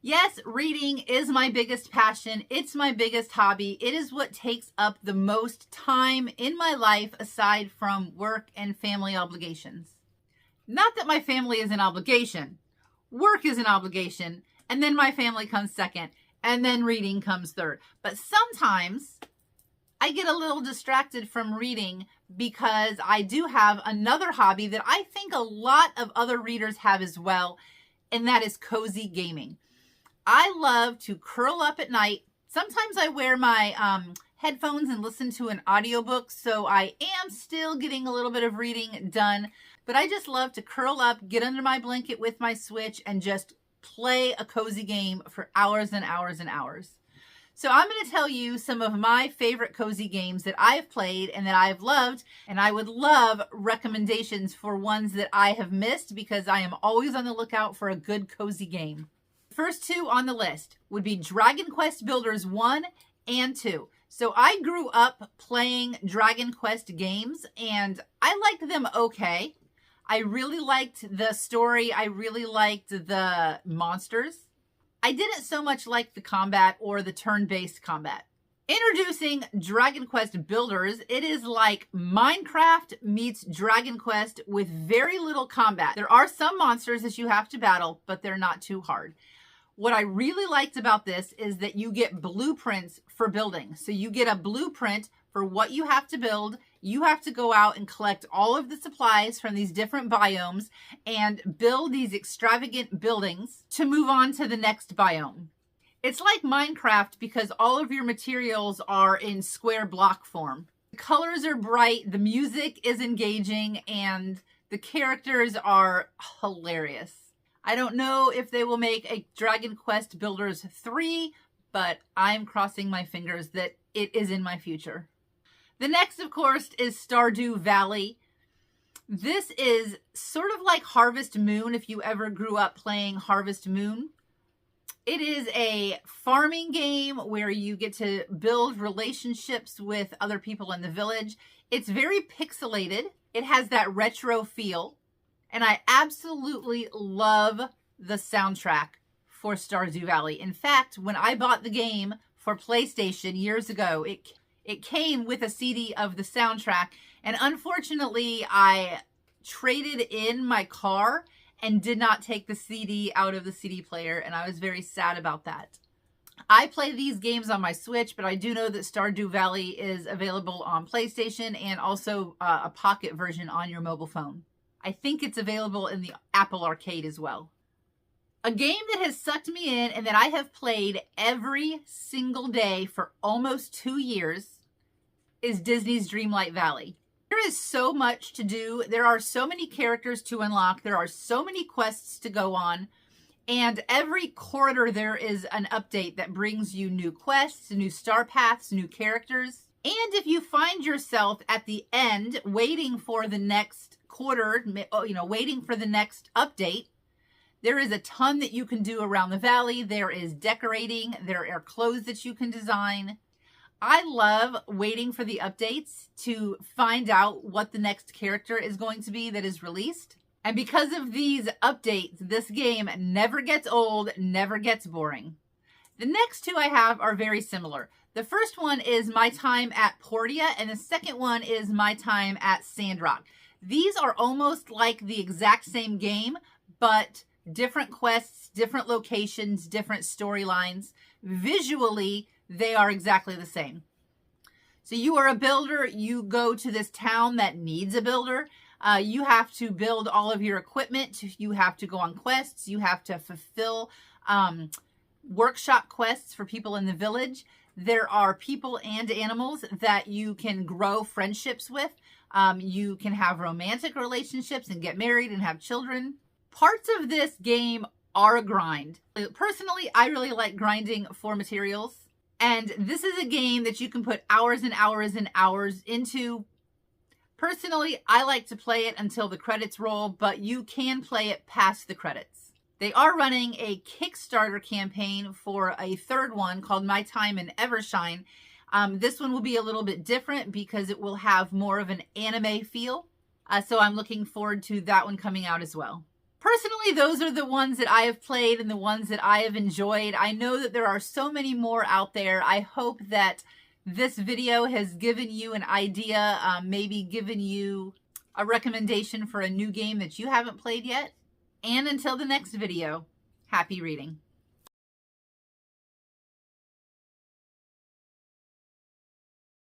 Yes, reading is my biggest passion. It's my biggest hobby. It is what takes up the most time in my life aside from work and family obligations. Not that my family is an obligation. Work is an obligation, and then my family comes second, and then reading comes third. But sometimes I get a little distracted from reading because I do have another hobby that I think a lot of other readers have as well, and that is cozy gaming. I love to curl up at night. Sometimes I wear my headphones and listen to an audiobook, so I am still getting a little bit of reading done. But I just love to curl up, get under my blanket with my Switch, and just play a cozy game for hours and hours and hours. So I'm going to tell you some of my favorite cozy games that I've played and that I've loved, and I would love recommendations for ones that I have missed because I am always on the lookout for a good cozy game. First two on the list would be Dragon Quest Builders 1 and 2. So I grew up playing Dragon Quest games and I liked them okay. I really liked the story. I really liked the monsters. I didn't so much like the combat or the turn-based combat. Introducing Dragon Quest Builders, it is like Minecraft meets Dragon Quest with very little combat. There are some monsters that you have to battle, but they're not too hard. What I really liked about this is that you get blueprints for building. So you get a blueprint for what you have to build. You have to go out and collect all of the supplies from these different biomes and build these extravagant buildings to move on to the next biome. It's like Minecraft because all of your materials are in square block form. The colors are bright, the music is engaging, and the characters are hilarious. I don't know if they will make a Dragon Quest Builders 3, but I'm crossing my fingers that it is in my future. The next, of course, is Stardew Valley. This is sort of like Harvest Moon, if you ever grew up playing Harvest Moon. It is a farming game where you get to build relationships with other people in the village. It's very pixelated. It has that retro feel. And I absolutely love the soundtrack for Stardew Valley. In fact, when I bought the game for PlayStation years ago, it came with a CD of the soundtrack. And unfortunately, I traded in my car and did not take the CD out of the CD player. And I was very sad about that. I play these games on my Switch, but I do know that Stardew Valley is available on PlayStation and also a pocket version on your mobile phone. I think it's available in the Apple Arcade as well. A game that has sucked me in and that I have played every single day for almost 2 years is Disney's Dreamlight Valley. There is so much to do. There are so many characters to unlock. There are so many quests to go on. And every quarter there is an update that brings you new quests, new star paths, new characters. And if you find yourself at the end waiting for the next quarter, waiting for the next update, there is a ton that you can do around the valley. There is decorating. There are clothes that you can design. I love waiting for the updates to find out what the next character is going to be that is released. And because of these updates, this game never gets old, never gets boring. The next two I have are very similar. The first one is my time at Portia, and the second one is my time at Sandrock. These are almost like the exact same game, but different quests, different locations, different storylines. Visually, they are exactly the same. So you are a builder. You go to this town that needs a builder. You have to build all of your equipment. You have to go on quests. You have to fulfill workshop quests for people in the village. There are people and animals that you can grow friendships with. You can have romantic relationships and get married and have children. Parts of this game are a grind. Personally, I really like grinding for materials. And this is a game that you can put hours and hours and hours into. Personally, I like to play it until the credits roll, but you can play it past the credits. They are running a Kickstarter campaign for a third one called My Time in Evershine. This one will be a little bit different because it will have more of an anime feel. So I'm looking forward to that one coming out as well. Personally, those are the ones that I have played and the ones that I have enjoyed. I know that there are so many more out there. I hope that this video has given you an idea, maybe given you a recommendation for a new game that you haven't played yet. And until the next video, happy reading.